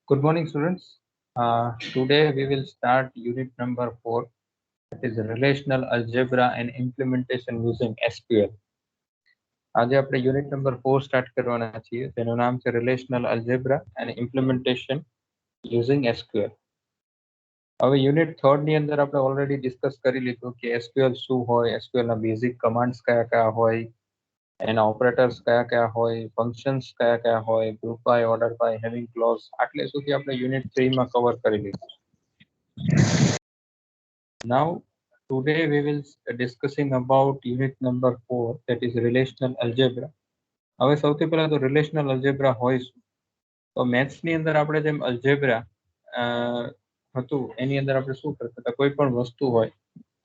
Good morning, students. Today we will start unit number 4, that is relational algebra and implementation using SQL. આજે આપણે unit number 4 start કરવાના છીએ, તેનું નામ છે relational algebra and implementation using SQL. હવે unit 3 ની અંદર આપણે ઓલરેડી ડિસ્કસ કરી લીધું કે SQL શું હોય, SQL ના બેઝિક કમાન્ડ્સ કયા કયા હોય, એના ઓપરેટર્સ કયા કયા હોય, ફંક્શન્સ કયા કયા હોય, group by, order by, having clause, આટલે સુધી આપણે યુનિટ 3 માં કવર કરી લીધું. Now today we will discussing about unit number 4, that is relational algebra. હવે સૌથી પહેલા તો રિલેશનલ અલ્જેબ્રા હોય શું? તો મેથ્સ ની અંદર આપણે જેમ અલ્જેબ્રા હતું એની અંદર આપણે શું કરતા હતા, કોઈ પણ વસ્તુ હોય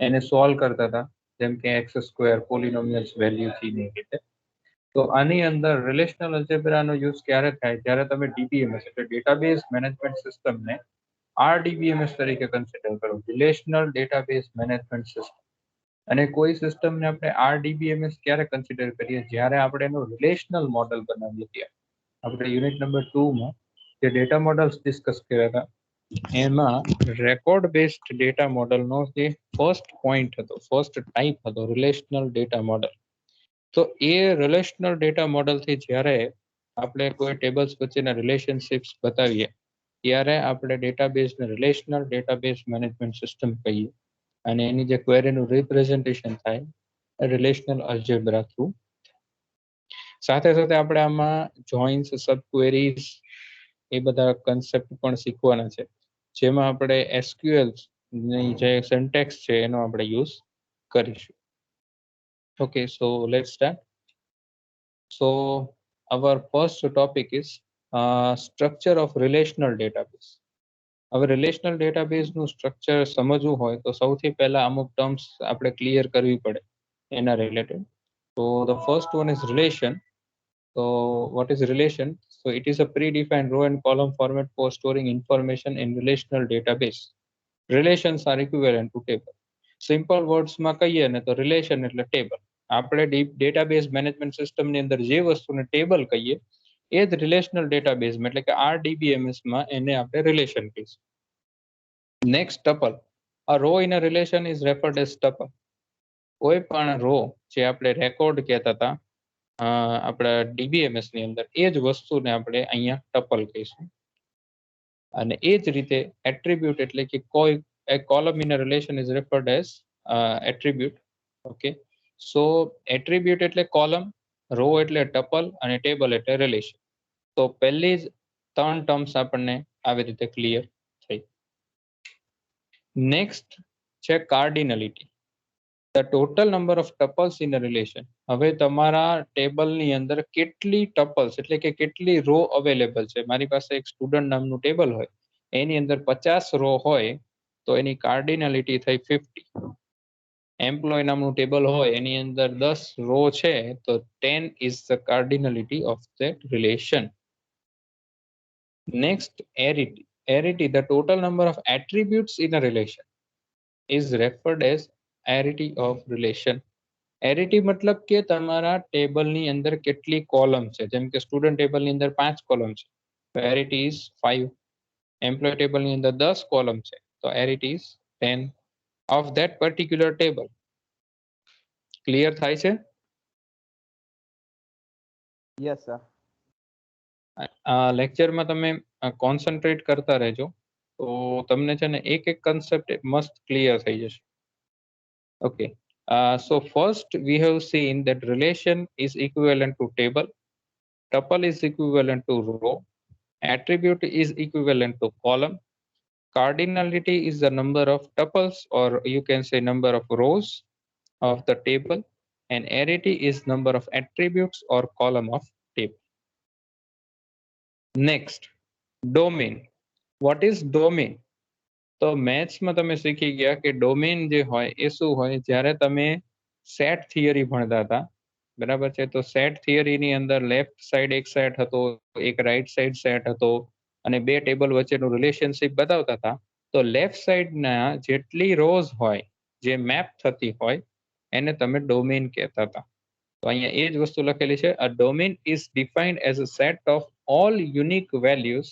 એને સોલ્વ કરતા હતા, જેમ કે એક્સ સ્ક્વેર, પોલિનોમિયલ્સ વેલ્યુ થી ને રીતે. તો આની અંદર રિલેશનલ અલ્જેબ્રાનો યુઝ ક્યારે થાય? જ્યારે તમે ડીબીએમએસ એટલે ડેટાબેઝ મેનેજમેન્ટ સિસ્ટમને RDBMS તરીકે કન્સિડર કરો, રિલેશનલ ડેટાબેઝ મેનેજમેન્ટ સિસ્ટમ. અને કોઈ સિસ્ટમને આપણે RDBMS ક્યારે કન્સિડર કરીએ? જ્યારે આપણે એનું રિલેશનલ મોડલ બનાવીએ ત્યારે. આપણે યુનિટ નંબર 2 માં જે ડેટા મોડલ્સ ડિસ્કસ કર્યા હતા એમાં રેકોર્ડ બેઝડ ડેટા મોડલનો જે ફર્સ્ટ પોઈન્ટ હતો, ફર્સ્ટ ટાઈપ હતો રિલેશનલ ડેટા મોડલ. તો એ રિલેશનલ ડેટા મોડલથી જ્યારે આપણે કોઈ ટેબલ્સ વચ્ચેના રિલેશનશિપ્સ બતાવીએ ત્યારે આપણે ડેટાબેઝને રિલેશનલ ડેટાબેઝ મેનેજમેન્ટ સિસ્ટમ કહીએ, અને એની જે ક્વેરીનું રિપ્રેઝન્ટેશન થાય રિલેશનલ અલ્જેબ્રા થ્રુ. સાથે સાથે આપણે આમાં જોઇન્સ, સબ ક્વેરીઝ એ બધા કન્સેપ્ટ પણ શીખવાના છે, જેમાં આપણે SQL ની જે સિન્ટેક્સ છે એનો આપણે યુઝ કરીશું. Okay, so let's start. So our first topic is structure of relational database. હવે રિલેશનલ ડેટાબેઝનું સ્ટ્રક્ચર સમજવું હોય તો સૌથી પહેલા અમુક ટર્મ્સ આપણે ક્લિયર કરવી પડે એના રિલેટેડ. તો the first one is relation. So what is relation? So it is a predefined row and column format for storing information in relational database. Relations are equivalent to table. Simple વર્ડ્સમાં કહીએ ને તો relation એટલે table. આપણે database management સિસ્ટમની અંદર જે વસ્તુને ટેબલ કહીએ એ જ રિલેશનલ ડેટાબેઝમાં એટલે કે RDBMS માં એને આપણે રિલેશન કહીશું. Next, ટપલ. A row in a relation is referred as tuple. કોઈ પણ રો જે આપણે રેકોર્ડ કહેતા હતા આપણા DBMS ની અંદર, એ જ વસ્તુને આપણે અહીંયા ટપલ કહીશું. અને એ જ રીતે એટ્રીબ્યુટ એટલે કે કોઈ a column in a relation is referred as attribute. Okay, so attribute એટલે column, row એટલે tuple અને table એટલે relation. તો પહેલી જ 3 ટર્મ્સ આપણને આવી રીતે ક્લિયર થઈ. નેક્સ્ટ છે cardinality. The total number of tuples in a relation. હવે તમારા ટેબલની અંદર કેટલી ટપલ્સ એટલે કે કેટલી રો અવેલેબલ છે. મારી પાસે એક સ્ટુડન્ટ નામનું ટેબલ હોય, એની અંદર 50 રો હોય તો એની કાર્ડિનલિટી થઈ 50. એમ્પ્લોય નામનું ટેબલ હોય એની અંદર 10 રો છે તો 10 is the cardinality of that relation. Next, arity. Arity, the total number of attributes in a relation is referred as arity of relation. Arity મતલબ કે તમારા ટેબલની અંદર કેટલી કોલમ છે. જેમ કે સ્ટુડન્ટ ટેબલની અંદર 5 કોલમ છે તો arity is 5. એમ્પ્લોય ટેબલની અંદર 10 કોલમ છે તો arity is 10 of that particular table. Clear થાય છે? Yes, sir. આ લેક્ચરમાં તમે કોન્સન્ટ્રેટ કરતા રહેજો તો તમને છે ને એક એક કન્સેપ્ટ મસ્ત ક્લિયર થઈ જશે. Okay, so first we have seen that relation is equivalent to table, tuple is equivalent to row, attribute is equivalent to column, cardinality is the number of tuples or you can say number of rows of the table, and arity is number of attributes or column of table. Next, domain. What is domain? તો મેથ્સમાં તમે શીખી ગયા કે domain જે હોય એ શું હોય? જ્યારે તમે સેટ થિયરી ભણતા હતા, બરાબર છે, તો સેટ થિયરીની અંદર લેફ્ટ સાઈડ એક સેટ હતો, એક રાઈટ સાઈડ સેટ હતો, અને બે ટેબલ વચ્ચેનું રિલેશનશિપ બતાવતા હતા. તો લેફ્ટ સાઈડના જેટલી રોઝ હોય જે મેપ થતી હોય એને તમે ડોમેન કહેતા હતા. તો અહીંયા એ જ વસ્તુ લખેલી છે. A domain is defined as a set of all unique values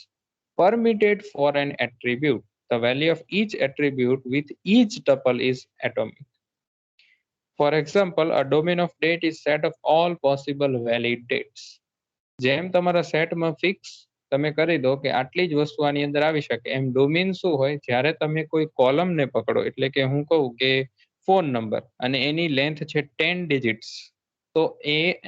permitted for an attribute. The value of each attribute with each tuple is atomic. For example, a domain of date is set of all possible valid dates. જેમ તમારા સેટમાં fix તમે કરી દો કે આટલી જ વસ્તુ આની અંદર આવી શકે, એમ ડોમેન શું હોય, જ્યારે તમે કોઈ કોલમને પકડો, એટલે કે હું કહું કે ફોન નંબર અને એની લેન્થ છે 10 ડિજિટ્સ, તો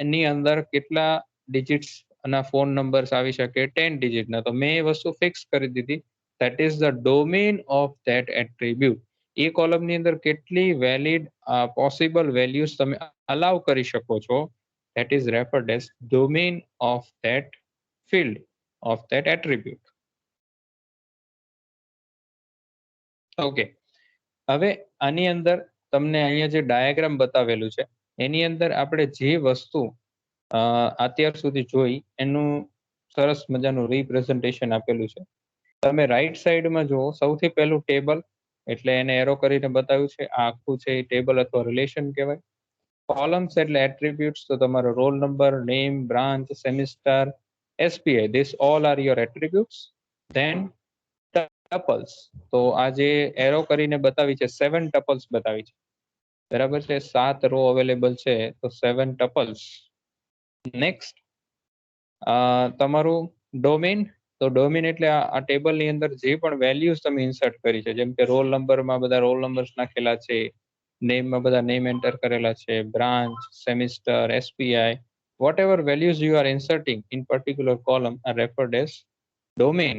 એની અંદર કેટલા ડિજિટ્સ ના ફોન નંબર્સ આવી શકે, 10 ડિજિટના. તો મેં એ વસ્તુ ફિક્સ કરી દીધી, that is the domain of that attribute. એ કોલમની અંદર કેટલી વેલિડ પોસિબલ વેલ્યુઝ તમે અલાઉ કરી શકો છો, that is referred as domain of that field of that attribute. Okay, હવે આની અંદર તમને અહીંયા જે ડાયાગ્રામ બતાવેલું છે એની અંદર આપણે જે વસ્તુ અત્યાર સુધી જોઈ એનું સરસ મજાનું રિપ્રેઝન્ટેશન આપેલું છે. તમે રાઈટ સાઈડમાં જુઓ, સૌથી પહેલું ટેબલ, એટલે એને એરો કરીને બતાવ્યું છે, આ આખું છે એ ટેબલ અથવા રિલેશન કહેવાય. કોલમ્સ એટલે એટ્રીબ્યુટ્સ, તો તમારો roll number, name, branch, semester, SPI, this all are your attributes. Then tuples, તો આ જે એરો કરીને બતાવી છે 7 ટપલ્સ બતાવી છે, બરાબર છે, 7 રો અવેલેબલ છે, તો 7 ટપલ્સ. નેક્સ્ટ તમારું ડોમેન, તો ડોમેન એટલે આ ટેબલની અંદર જે પણ વેલ્યુઝ તમે ઇન્સર્ટ કરી છે, જેમ કે રોલ નંબરમાં બધા રોલ નંબર્સ નાખેલા છે, નેમમાં બધા નેમ એન્ટર કરેલા છે, branch, semester, SPI, whatever values you are inserting in particular column are referred as domain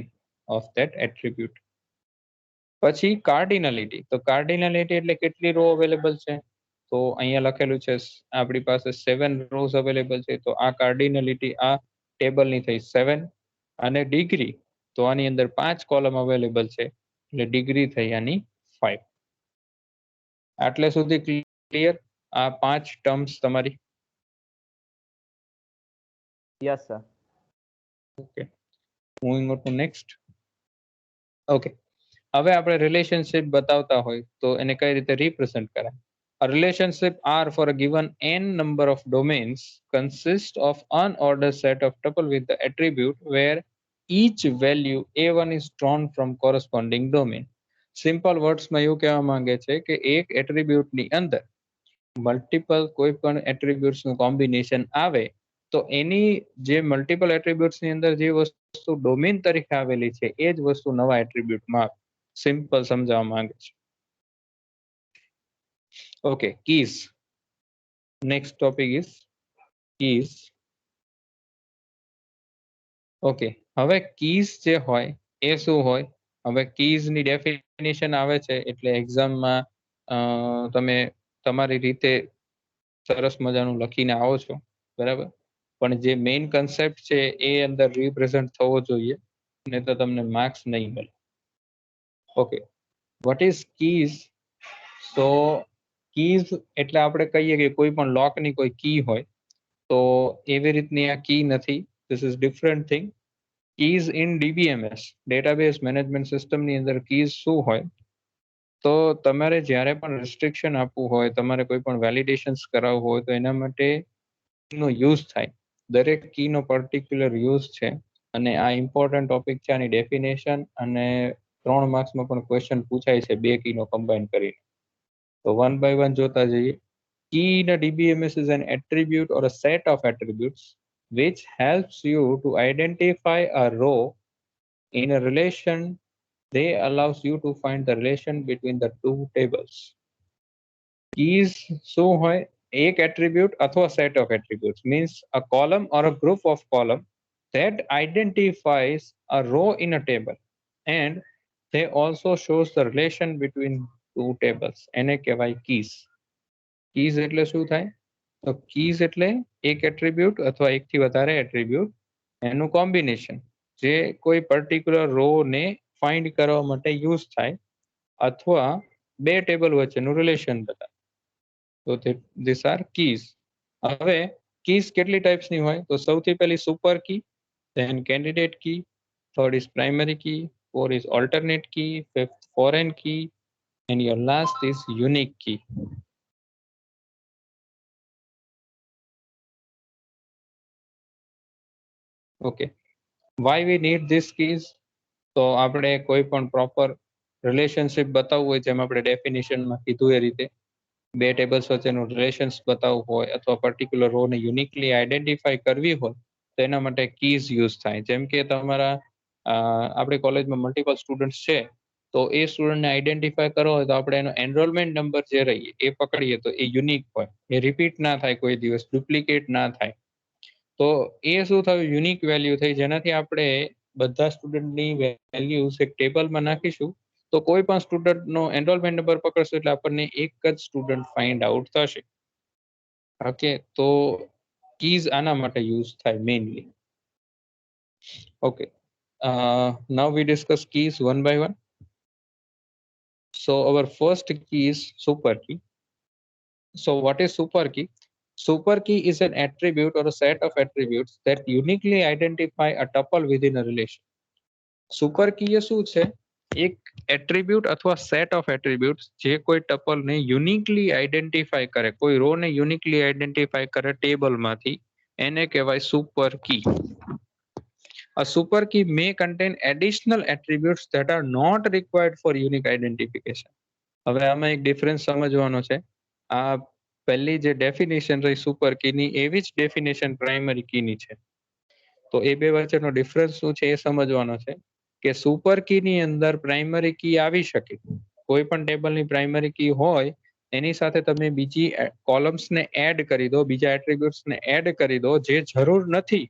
of that attribute. પછી કાર્ડિનાલિટી, તો કાર્ડિનાલિટી એટલે કેટલી રો અવેલેબલ છે, તો અહીંયા લખેલું છે આપણી પાસે 7 રોઝ અવેલેબલ છે, તો આ કાર્ડિનાલિટી આ ટેબલની થઈ 7. અને ડિગ્રી, તો આની અંદર 5 કોલમ અવેલેબલ છે, એટલે ડિગ્રી થઈ આની 5. આટલે સુધી ક્લિયર? આ 5 ટર્મ્સ તમારી? Yes sir. Okay, moving on two next. Okay, હવે આપણે રિલેશનશિપ બતાવતા હોય તો એને કઈ રીતે રિપ્રેઝન્ટ કરાય? A relationship R for a given n number of domains consists of unordered set of tuple with the attribute where each value A1 is drawn from corresponding domain. Simple વર્ડ્સમાં એવું કહેવા માંગે છે કે એક એટ્રીબ્યુટની અંદર મલ્ટિપલ કોઈ પણ એટ્રીબ્યુટ્સનું કોમ્બિનેશન આવે તો એની જે મલ્ટિપલ એટ્રીબ્યુટ્સની અંદર જે વસ્તુ ડોમેન તરીકે આવેલી છે એ જ વસ્તુ નવા એટ્રીબ્યુટમાં સિમ્પલ સમજાવવા માંગે છે. Okay, keys. Next topic is keys. Okay, હવે કીઝ જે હોય એ શું હોય? હવે કીઝની ડેફિનેશન આવે છે, એટલે એક્ઝામમાં તમે તમારી રીતે સરસ મજાનું લખીને આવો છો, બરાબર, પણ જે મેઇન કન્સેપ્ટ છે એ અંદર રિપ્રેઝન્ટ થવો જોઈએ, ને તો તમને માર્ક્સ નહીં મળે. Okay, what is keys? So keys એટલે આપણે કહીએ કે કોઈ પણ લોકની કોઈ કી હોય, તો એવી રીતની આ કી નથી. This is different thing. Keys in DBMS, database management સિસ્ટમની અંદર કીઝ શું હોય? તો તમારે જ્યારે પણ રિસ્ટ્રિક્શન આપવું હોય, તમારે કોઈ પણ વેલિડેશન્સ કરાવવું હોય, તો એના માટે કીનો યુઝ થાય. દરેક કીનો પર્ટિક્યુલર યુઝ છે, અને આ ઇમ્પોર્ટન્ટ ટોપિક છે. આની ડેફિનેશન અને 3 માર્ક્સમાં પણ ક્વેશ્ચન પૂછાય છે 2 કીનો કમ્બાઈન કરીને. તો વન બાય વન જોતા જઈએ. Key in a DBMS is an attribute or a set of attributes which helps you to identify a row in a relation. They allows you to find the relation between the two tables. Keys શું હોય? એક attribute અથવા set of attributes means a column or a group of column that identifies a row in a table, and they also shows the relation between two tables. એને કહેવાય keys. Keys એટલે શું થાય? તો કીઝ એટલે એક attribute અથવા એકથી વધારે એટ્રીબ્યુટ એનું કોમ્બિનેશન જે કોઈ પર્ટિક્યુલર રો ને ફાઇન્ડ કરવા માટે યુઝ થાય, અથવા બે ટેબલ વચ્ચેનું રિલેશન બતાવે. તો ધીસ આર કીઝ. હવે કીઝ કેટલી ટાઈપ્સની હોય? તો સૌથી પહેલી super key, then candidate key, third is primary key, four is alternate key, fifth foreign key, and your last is unique key. Okay, why we need these keys? તો આપણે કોઈ પણ પ્રોપર રિલેશનશિપ બતાવવું હોય, જેમ આપણે ડેફિનેશનમાં કીધું એ રીતે બે ટેબલ્સ વચ્ચેનું રિલેશન્સ બતાવવું હોય અથવા પર્ટિક્યુલર રોને યુનિકલી આઈડેન્ટિફાઈ કરવી હોય તો એના માટે કીઝ યુઝ થાય. જેમ કે તમારા આપણી કોલેજમાં મલ્ટિપલ સ્ટુડન્ટ્સ છે, તો એ સ્ટુડન્ટને આઈડેન્ટિફાય કરવો હોય તો આપણે એનો એનરોલમેન્ટ નંબર જે રહીએ એ પકડીએ તો એ યુનિક હોય, એ રિપીટ ના થાય, કોઈ દિવસ ડુપ્લિકેટ ના થાય. તો એ શું થયું, યુનિક વેલ્યુ થઈ, જેનાથી આપણે બધા સ્ટુડન્ટની વેલ્યુઝ એક ટેબલમાં નાખીશું તો કોઈ પણ સ્ટુડન્ટનો એનરોલમેન્ટ નંબર પકડશું એટલે આપણને એક જ સ્ટુડન્ટ ફાઇન્ડ આઉટ થશે. ઓકે, તો કીઝ આના માટે યુઝ થાય mainly. Okay, now we discuss keys one by one. So our first key is super key. So what is super key? Super key is an attribute or a set of attributes that uniquely identify a tuple within a relation. Super key એ શું છે? એક attribute અથવા set of attributes જે કોઈ ટપલને uniquely identify કરે, કોઈ row ને યુનિકલી આઈડેન્ટિફાય કરે ટેબલમાંથી, એને કહેવાય super key. A super key may contain additional attributes that are not required for unique identification. હવે આમાં એક ડિફરન્સ સમજવાનો છે. આ પહેલી જે ડેફિનેશન રહી સુપર કીની, એવી જ ડેફિનેશન પ્રાઇમરી કીની છે. તો એ બે વચ્ચેનો ડિફરન્સ શું છે એ સમજવાનો છે કે સુપર કીની અંદર પ્રાઇમરી કી આવી શકે. કોઈ પણ ટેબલની પ્રાઇમરી કી હોય એની સાથે તમે બીજી કોલમ્સને એડ કરી દો, બીજા એટ્રીબ્યુટ્સને એડ કરી દો જે જરૂર નથી,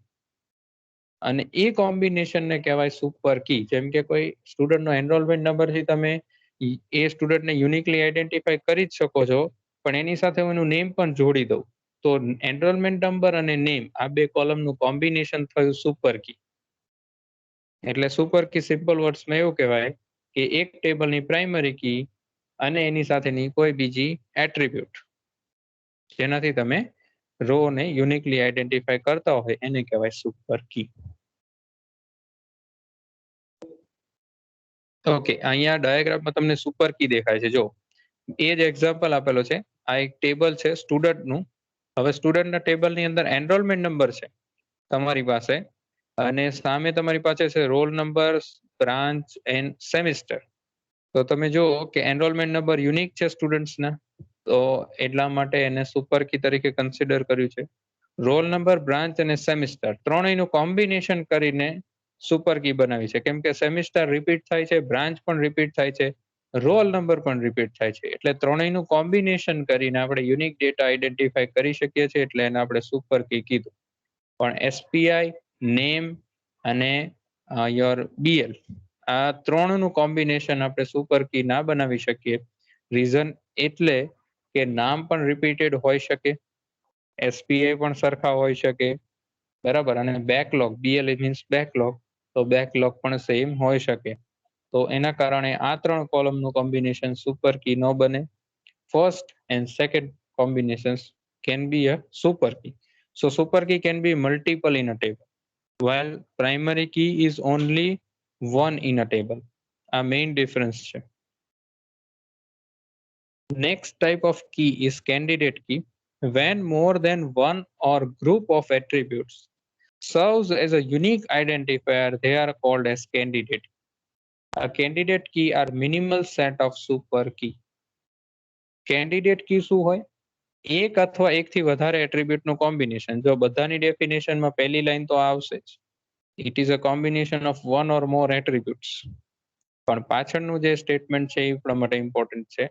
અને એ કોમ્બિનેશનને કહેવાય સુપર કી. જેમ કે કોઈ સ્ટુડન્ટનો એનરોલમેન્ટ નંબરથી તમે એ સ્ટુડન્ટને યુનિકલી આઈડેન્ટિફાઈ કરી જ શકો છો, પણ એની સાથે હું એનું નેમ પણ જોડી દઉં તો એનરોલમેન્ટ નંબર અને નેમ આ બે કોલમનું કોમ્બિનેશન થયું સુપર કી. એટલે સુપર કી સિમ્પલ વર્ડ્સમાં એવું કહેવાય કે એક ટેબલની પ્રાઇમરી કી અને એની સાથેની કોઈ બીજી એટ્રીબ્યુટ જેનાથી તમે રો ને યુનિકલી આઈડેન્ટિફાઈ કરતા હોય એને કહેવાય સુપર કી. ઓકે, અહીંયા ડાયાગ્રામમાં તમને સુપર કી દેખાય છે. જો એ જ એક્ઝામ્પલ આપેલો છે. આ એક ટેબલ છે સ્ટુડન્ટનું. હવે સ્ટુડન્ટના ટેબલની અંદર એનરોલમેન્ટ નંબર છે તમારી પાસે, અને સામે તમારી પાસે છે role number, branch and semester. તો તમે જુઓ કે એનરોલમેન્ટ નંબર યુનિક છે સ્ટુડન્ટ્સના, તો એટલા માટે એને સુપર કી તરીકે કન્સિડર કર્યું છે. રોલ નંબર, બ્રાન્ચ અને સેમિસ્ટર ત્રણેયનું કોમ્બિનેશન કરીને સુપર કી બનાવી છે. કેમ કે સેમિસ્ટર રિપીટ થાય છે, બ્રાન્ચ પણ રિપીટ થાય છે, રોલ નંબર પણ રિપીટ થાય છે, એટલે ત્રણેયનું કોમ્બિનેશન કરીને આપણે યુનિક ડેટા આઈડેન્ટિફાઈ કરી શકીએ છીએ, એટલે એને આપણે સુપર કી કીધું. પણ એસપીઆઈ, નેમ અને યોર બીએલ આ ત્રણનું કોમ્બિનેશન આપણે સુપર કી ના બનાવી શકીએ. રીઝન એટલે કે નામ પણ રિપીટેડ હોઈ શકે, એસપીઆઈ પણ સરખા હોઈ શકે, બરાબર, અને બેકલોગ, બીએલ મીન્સ બેકલોગ, તો બેકલોગ પણ સેમ હોઈ શકે. તો એના કારણે આ ત્રણ કોલમનું કોમ્બિનેશન સુપર કી ન બને. First and second combinations can be a super key. So super key can be multiple in a table, while primary key is only one in a table. A main difference છે. Next type of key is candidate key. When more than one or group of attributes serves as a unique identifier, they are called as candidate. A candidate key are minimal set of super key. Candidate key શું હોય? એક અથવા એકથી વધારે એટ્રીબ્યુટનું combination. જો બધાની ડેફિનેશનમાં પહેલી line તો આવશે જ, it is a combination of one or more attributes. પણ પાછળનું જે સ્ટેટમેન્ટ છે એ આપણા માટે ઇમ્પોર્ટન્ટ છે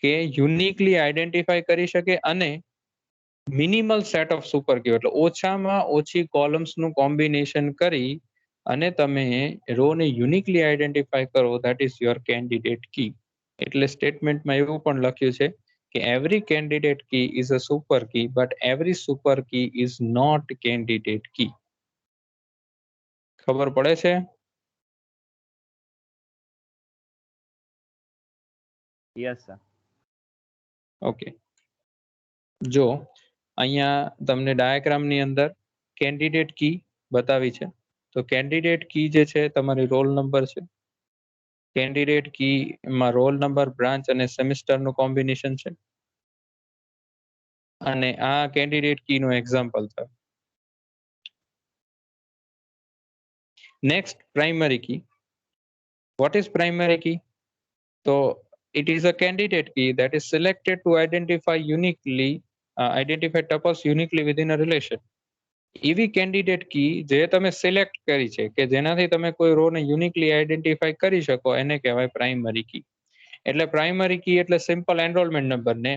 કે યુનિકલી આઈડેન્ટિફાઈ કરી શકે અને minimal set of super key, એટલે ઓછામાં ઓછી કોલમ્સનું કોમ્બિનેશન કરી અને તમે રોને યુનિકલી આઈડેન્ટિફાઈ કરો, ધેટ ઇઝ યોર કેન્ડિડેટ કી. એટલે સ્ટેટમેન્ટમાં એવું પણ લખ્યું છે કે every candidate key is a super key, but every super key is not candidate key. ખબર પડે છે? Yes sir. ઓકે, જો અહીંયા તમને ડાયાગ્રામની અંદર કેન્ડિડેટ કી બતાવી છે. તો કેન્ડિડેટ કી જે છે તમારી રોલ નંબર છે. કેન્ડિડેટ કીમાં રોલ નંબર, બ્રાન્ચ અને સેમિસ્ટરનું કોમ્બિનેશન છે, અને આ કેન્ડિડેટ કીનું એક્ઝામ્પલ છે. Next primary key. What is primary key? So it is a candidate key that is selected to identify tuples uniquely within a relation. એવી કેન્ડિડેટ કી જે તમે સિલેક્ટ કરી છે કે જેનાથી તમે કોઈ રો ને યુનિકલી આઈડેન્ટિફાઈ કરી શકો એને કહેવાય પ્રાઇમરી કી. એટલે પ્રાઇમરી કી એટલે સિમ્પલ એનરોલમેન્ટ નંબર ને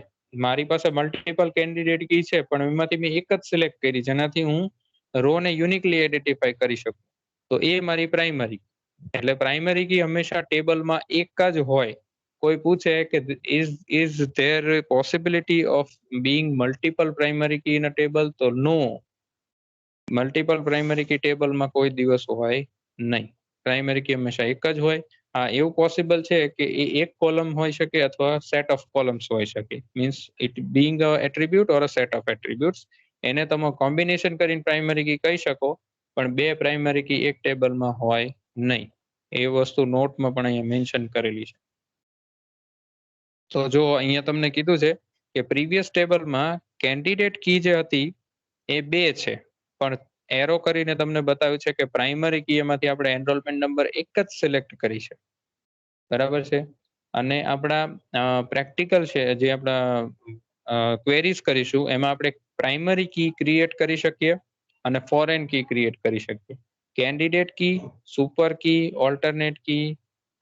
મારી પાસે મલ્ટિપલ કેન્ડિડેટ કી છે પણ એમાંથી મેં એક જ સિલેક્ટ કરી જેનાથી હું રો ને યુનિકલી આઈડેન્ટિફાઈ કરી શકું તો એ મારી પ્રાઇમરી. એટલે પ્રાઇમરી કી હંમેશા ટેબલમાં એક જ હોય. કોઈ પૂછે કે is there possibility of being multiple primary key in a table તો નો, મલ્ટિપલ પ્રાઇમરી કી ટેબલમાં કોઈ દિવસ હોય નહીં. પ્રાઇમરી કી હંમેશા એક જ હોય. હા, એવું પોસિબલ છે કે એ એક કોલમ હોઈ શકે અથવા સેટ ઓફ કોલમ્સ હોઈ શકે. Means it being a attribute or a set of attributes. એને તમે કોમ્બિનેશન કરીને પ્રાઇમરી કી કહી શકો પણ બે પ્રાઇમરી કી એક ટેબલમાં હોય નહીં. એ વસ્તુ નોટમાં પણ અહીંયા મેન્શન કરેલી છે. તો જો અહીંયા તમને કીધું છે કે પ્રીવિયસ ટેબલમાં કેન્ડિડેટ કી જે હતી એ બે છે પણ એરો કરીને તમને બતાવ્યું છે કે પ્રાઇમરી કી એમાંથી આપણે એનરોલમેન્ટ નંબર એક જ સિલેક્ટ કરી છે. બરાબર છે. અને આપણા પ્રેક્ટિકલ છે જે આપણા ક્વેરીઝ કરીશું એમાં આપણે પ્રાઇમરી કી ક્રિએટ કરી શકીએ અને ફોરેન કી ક્રિએટ કરી શકીએ. કેન્ડિડેટ કી, સુપર કી, ઓલ્ટરનેટ કી,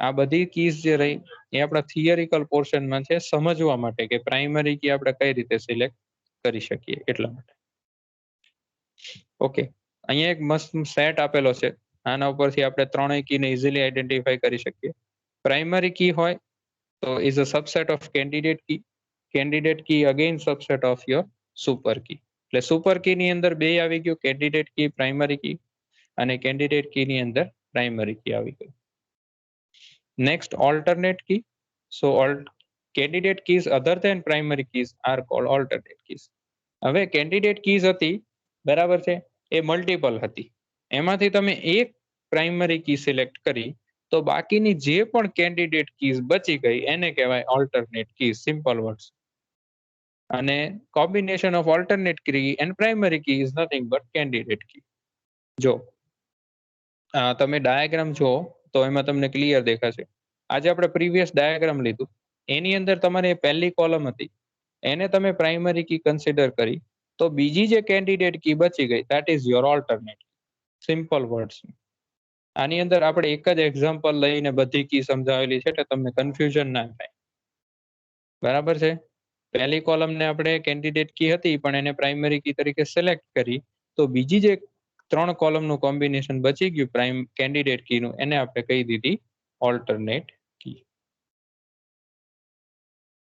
આ બધી કીઝ જે રહી એ આપણા થિયરિકલ પોર્શનમાં છે સમજવા માટે કે પ્રાઇમરી કી આપણે કઈ રીતે સિલેક્ટ કરી શકીએ એટલા માટે. ઓકે, અહીંયા એક મસ્ત સેટ આપેલો છે. આના ઉપરથી આપણે ત્રણેય કીને ઇઝીલી આઈડેન્ટિફાઈ કરી શકીએ. પ્રાઇમરી કી હોય તો is a subset of candidate key. Candidate key again subset of your super key. એટલે સુપર કી ની અંદર બે આવી ગયું, કેન્ડિડેટ કી, પ્રાઇમરી કી, અને કેન્ડિડેટ કી ની અંદર પ્રાઇમરી કી આવી ગયું. Next alternate key. So candidate keys other than primary keys are called alternate keys. હવે કેન્ડિડેટ કીઝ હતી બરાબર છે એ મલ્ટિપલ હતી. એમાંથી તમે એક પ્રાઇમરી કી સિલેક્ટ કરી તો બાકીની જે પણ કેન્ડિડેટ કીઝ બચી ગઈ એને કહેવાય ઓલ્ટરનેટ કીઝ. Simple words. અને combination of alternate key and primary key is nothing but candidate key. જો તમે ડાયાગ્રામ જો તો એમાં તમને ક્લિયર દેખાશે. આજે આપણે પ્રીવિયસ ડાયાગ્રામ લીધું એની અંદર તમારે પહેલી કોલમ હતી એને તમે પ્રાઇમરી કી કન્સિડર કરી તો બીજી જે કેન્ડિડેટ કી બચી ગઈ that is your alternate. Simple words. આની અંદર આપણે એક જ એક્ઝામ્પલ લઈને બધી કી સમજાવેલી છે એટલે તમને કન્ફ્યુઝન ના થાય. બરાબર છે. પહેલી કોલમને આપણે કેન્ડિડેટ કી હતી પણ એને પ્રાઇમરી કી તરીકે સિલેક્ટ કરી તો બીજી જે ત્રણ કોલમનું કોમ્બિનેશન બચી ગયું કેન્ડિડેટ કીનું એને આપણે કહી દીધી alternate key.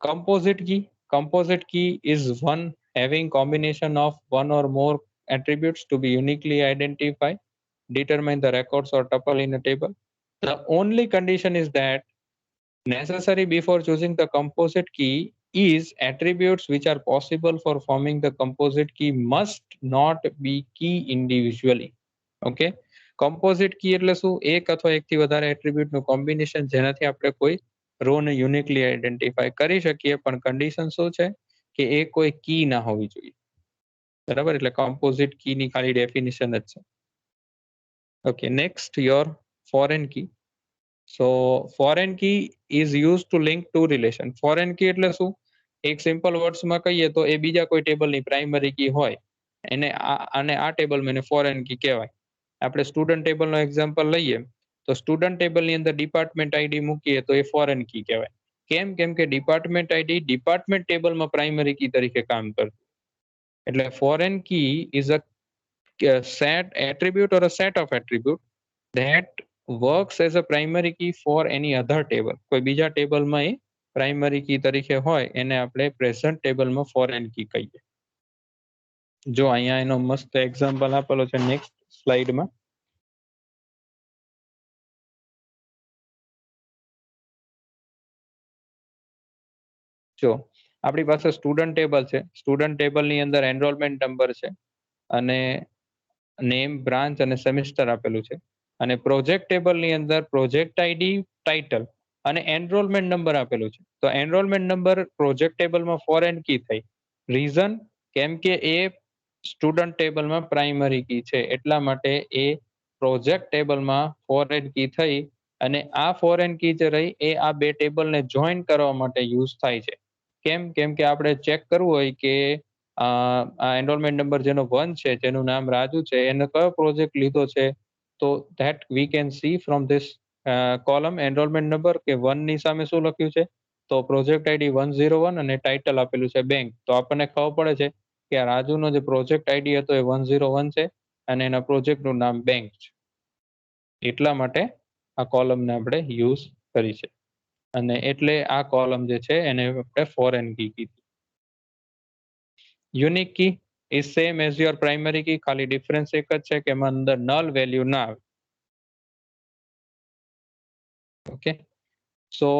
Composite key. Composite key is one having combination of one or more attributes to be uniquely identified, determine the records or tuple in a table. The only condition is that necessary before choosing the composite key is attributes which are possible for forming the composite key must not be key individually. Okay. Composite key એટલે શું? એક અથવા એકથી વધારે એટ્રીબ્યુટનું combination જેનાથી આપણે કોઈ row ને યુનિકલી આઈડેન્ટિફાઈ કરી શકીએ પણ કન્ડિશન શું છે કે એ કોઈ કી ના હોવી જોઈએ. બરાબર, એટલે કોમ્પોઝિટ કી ની ખાલી ડેફિનેશન જ છે. Okay, next your foreign key. So foreign key is use to link to relation. Foreign key એટલે શું? એક સિમ્પલ વર્ડ્સમાં કહીએ તો એ બીજા કોઈ ટેબલની પ્રાઇમરી કી હોય એને આ ટેબલમાં એને ફોરેન કી કહેવાય. આપણે સ્ટુડન્ટ ટેબલનો એક્ઝામ્પલ લઈએ તો સ્ટુડન્ટ ટેબલની અંદર ડિપાર્ટમેન્ટ આઈડી મૂકીએ તો એ ફોરેન કી કહેવાય. કેમ કે ડિપાર્ટમેન્ટ આઈડી ડિપાર્ટમેન્ટ ટેબલમાં પ્રાઇમરી કી તરીકે કામ કરતું. એટલે foreign key is a set attribute or a set of attribute that works as a primary key for any other table. કોઈ બીજા ટેબલમાં એ પ્રાઇમરી કી તરીકે હોય એને આપણે પ્રેઝન્ટ ટેબલમાં ફોરેન કી કહીએ. જો અહીંયા એનો મસ્ત એક્ઝામ્પલ આપેલો છે નેક્સ્ટ સ્લાઇડમાં. જો આપણી પાસે સ્ટુડન્ટ ટેબલ છે. સ્ટુડન્ટ ટેબલની અંદર એનરોલમેન્ટ નંબર છે અને નેમ, બ્રાન્ચ અને સેમિસ્ટર આપેલું છે. અને પ્રોજેક્ટ ટેબલની અંદર પ્રોજેક્ટ આઈડી, ટાઇટલ અને એનરોલમેન્ટ નંબર આપેલું છે. તો એનરોલમેન્ટ નંબર પ્રોજેક્ટ ટેબલમાં ફોરેન કી થઈ. રીઝન? કેમ કે એ સ્ટુડન્ટ ટેબલમાં પ્રાઇમરી કી છે એટલા માટે એ પ્રોજેક્ટ ટેબલમાં ફોરેન કી થઈ અને આ ફોરેન કી જે રહી એ આ બે ટેબલને જોઈન કરવા માટે યુઝ થાય છે. કેમ કે આપણે ચેક કરવું હોય કે આ એનરોલમેન્ટ નંબર જેનો 1 છે, જેનું નામ રાજુ છે, એને કયો પ્રોજેક્ટ લીધો છે, તો that we can see from this column enrolment number કે 1 ની સામે શું લખ્યું છે, તો પ્રોજેક્ટ આઈડી 101 અને ટાઇટલ આપેલું છે બેંક. તો આપણને ખબર પડે છે કે આ રાજુનો જે પ્રોજેક્ટ આઈડી હતો એ 101 છે અને એના પ્રોજેક્ટનું નામ બેંક છે. એટલા માટે આ કોલમને આપણે યુઝ કરી છે અને એટલે આ કોલમ જે છે એને આપણે ફોરેન કી કીધી. Unique key is same as your primary key, ખાલી ડિફરન્સ એક જ છે કે એમાં અંદર નલ વેલ્યુ ના આવે. ઓકે, સો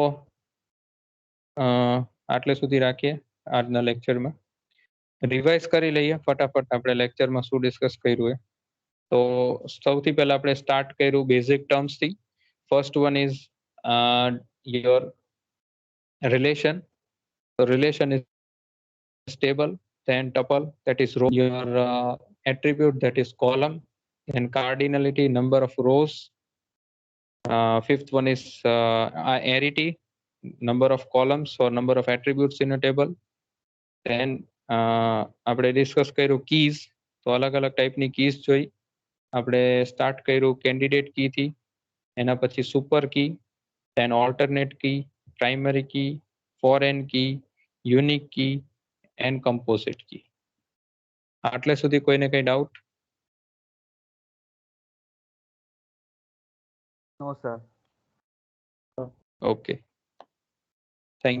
આટલે સુધી રાખીએ આજના લેક્ચરમાં. રિવાઇઝ કરી લઈએ ફટાફટ આપણે લેક્ચરમાં શું ડિસ્કસ કર્યું એ. તો સૌથી પહેલા આપણે સ્ટાર્ટ કર્યું બેઝિક ટર્મ્સથી. First one is your relation. Relation is table, then tuple, that is row, your attribute, that is column, then cardinality, number of rows. Fifth one is arity, number of columns or number of attributes in a table. Then આપણે discuss કર્યું keys. તો અલગ અલગ ટાઈપની keys જોઈ. આપણે start કર્યું candidate કીથી, એના પછી super key, then alternate key, primary key, foreign key, unique key and composite key. આટલે સુધી કોઈને કઈ ડાઉટ? નો સર. ઓકે,